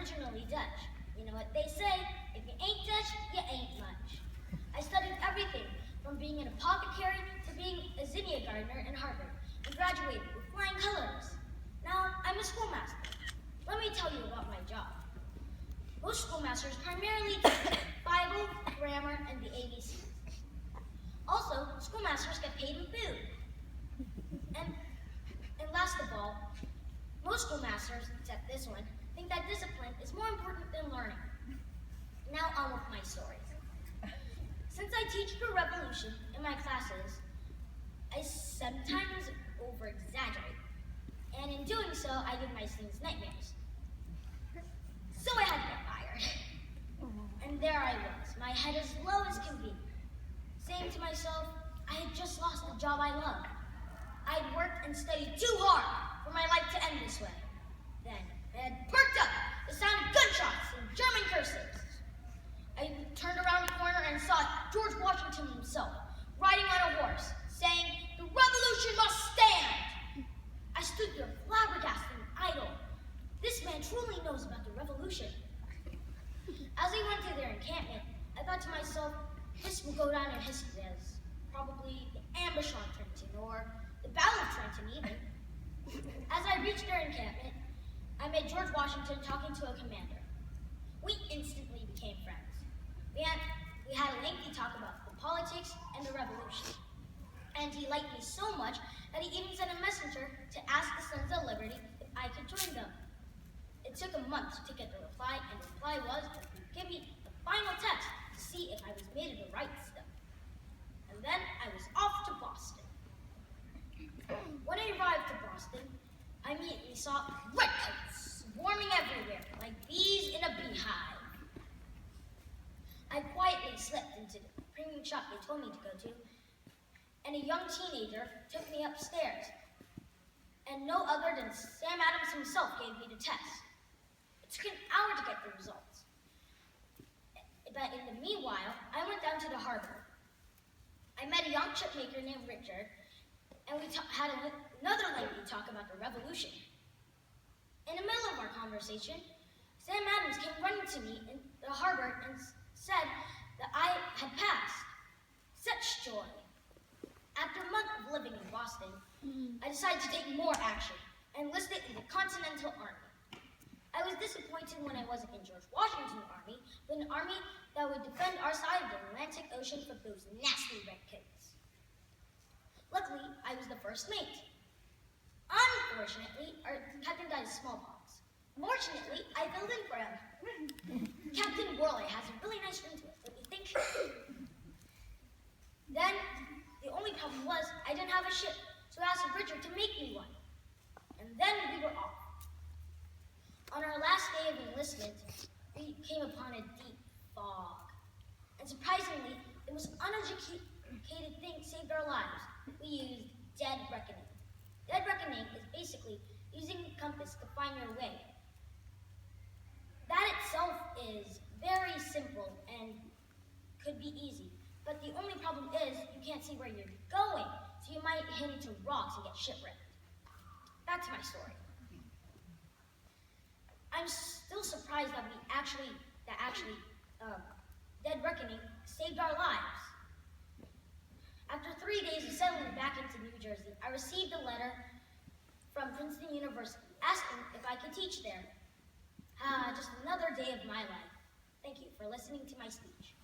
originally Dutch. You know what they say, if you ain't Dutch, you ain't much. I studied everything, from being an apothecary to being a zinnia gardener in Harvard, and graduated with flying colors. Now, I'm a schoolmaster. Let me tell you about my job. Most schoolmasters primarily teach Bible, grammar, and the ABCs. Also, schoolmasters get paid in food. And last of all, most schoolmasters, except this one, think that discipline is more important than learning. Now on with my story. Since I teach the revolution in my classes, I sometimes over-exaggerate. And in doing so, I give my students nightmares. So I had to get fired. And there I was, my head as low as can be, saying to myself, I had just lost the job I loved. I'd worked and studied too hard for my life to end this way. Then, my head perked up, the sound of gunshots and German curses. I turned around the corner and saw George Washington himself, riding on a horse, saying, "The revolution must stand!" I stood there flabbergasted and idle. This man truly knows about the revolution. As we went to their encampment, I thought to myself, this will go down in history as probably the ambush on Trenton, or the Battle of Trenton even. As I reached their encampment, I met George Washington talking to a commander. We instantly became friends. We had a lengthy talk about the politics and the revolution. And he liked me so much that he even sent a messenger to ask the Sons of Liberty if I could join them. It took a month to get the reply, and the reply was to give me the final test to see if I was made of the right stuff. And then I was off to Boston. When I arrived to Boston, I immediately saw redcoats swarming everywhere, like bees in a beehive. I quietly slipped into the premium shop they told me to go to, and a young teenager took me upstairs. And no other than Sam Adams himself gave me the test. It took an hour to get the results. But in the meanwhile, I went down to the harbor. I met a young shipmaker named Richard, and we had another lengthy talk about the revolution. In the middle of our conversation, Sam Adams came running to me in the harbor and said that I had passed. Such joy. After a month of living in Boston, I decided to take more action and enlisted in the Continental Army. I was disappointed when I wasn't in George Washington's army, but an army that would defend our side of the Atlantic Ocean from those nasty redcoats. Luckily, I was the first mate. Unfortunately, our captain died of smallpox. Fortunately, I filled in for him. Captain Worley has a really nice ring to it, don't you think? Then, the only problem was I didn't have a ship, so I asked Richard to make me one. And then we were off. On our last day of enlistment, we came upon a deep fog. And surprisingly, the most uneducated thing saved our lives. We used dead reckoning. Dead reckoning is basically using a compass to find your way. That itself is very simple and could be easy. But the only problem is you can't see where you're going, so you might hit into rocks and get shipwrecked. Back to my story. I'm still surprised that Dead Reckoning saved our lives. After 3 days of settling back into New Jersey, I received a letter from Princeton University asking if I could teach there. Just another day of my life. Thank you for listening to my speech.